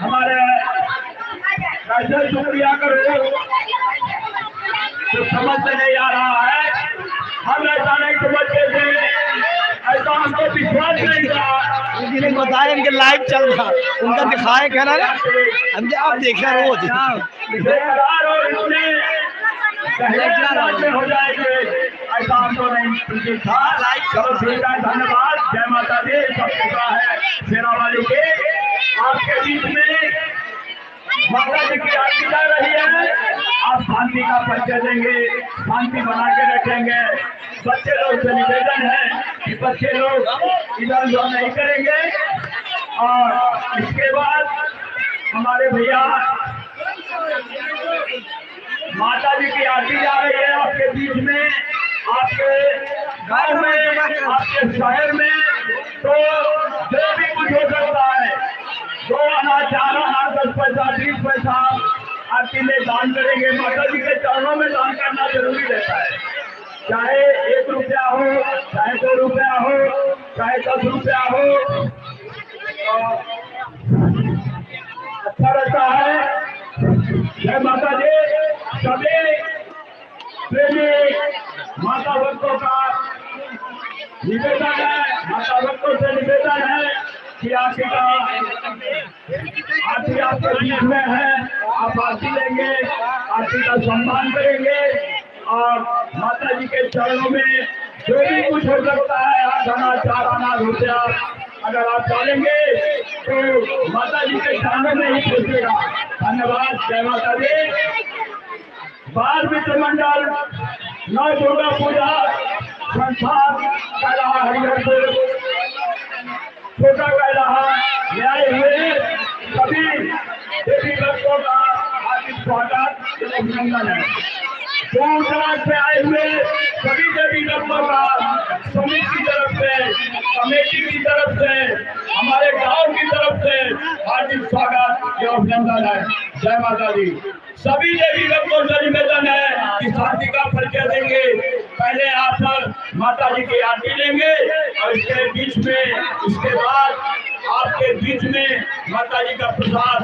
हमारे शुक्रिया करो। तो समझ में नहीं आ रहा है। हम ऐसा नहीं समझते थे, ऐसा हमको विश्वास नहीं था। इनके बताए इनके लाइव चल रहा, उनका दिखाए क्या ना हमसे आप देख रहे रोज बेकरार और इसमें पहले अंदाज में हो जाएंगे, ऐसा हमको नहीं था। चलो ठीक है, धन्यवाद, जय माता दी। सब कृपा है सेना वाली के। आपके बीच में माता जी की आरती जा रही है, आप शांति का परिचय देंगे, शांति बना के रखेंगे। बच्चे लोग से निवेदन है कि बच्चे लोग इधर उधर नहीं करेंगे। और इसके बाद हमारे भैया माता जी की आरती जा रही है आपके बीच में, आपके गांव में, आपके शहर में। तो जो भी कुछ हो सकता है, 2 आना, 4 आना, 10 पैसा, 20 पैसा आरती में दान करेंगे। माता जी के चरणों में दान करना जरूरी रहता है, चाहे 1 रुपया हो, चाहे 2 रुपया हो, चाहे 10 रुपया हो, अच्छा रहता है। जय माता दी। सभी प्रेमी माता भक्तों का निवेदन है, माता भक्तों से निवेदन है कि आरती आपके बीच में है, आप आरती लेंगे, आरती का सम्मान करेंगे और माता जी के चरणों में जो भी कुछ हो सकता है, 8 आना, 4 आना, रुपया अगर आप डालेंगे तो माता जी के चरणों में ही पहुंचेगा। धन्यवाद, जय माता दी। बाल मित्र मंडल नौ दुर्गा पूजा संस्थान कैलाहा हरिहरपुर छोटा कैलाहा में आए हुए सभी देवी भक्तों का हार्दिक स्वागत एवं अभिनंदन है। दूर दराज से आए हुए सभी देवी भक्तों का समिति की तरफ से, कमेटी की तरफ से, हमारे गांव की तरफ से हार्दिक स्वागत एवं अभिनंदन है। जय माता दी। सभी देवी भक्तों से निवेदन है कि शांति का परिचय देंगे। पहले आप माता जी की आरती लेंगे और इसके बीच में, इसके बाद आपके बीच में माता जी का प्रसाद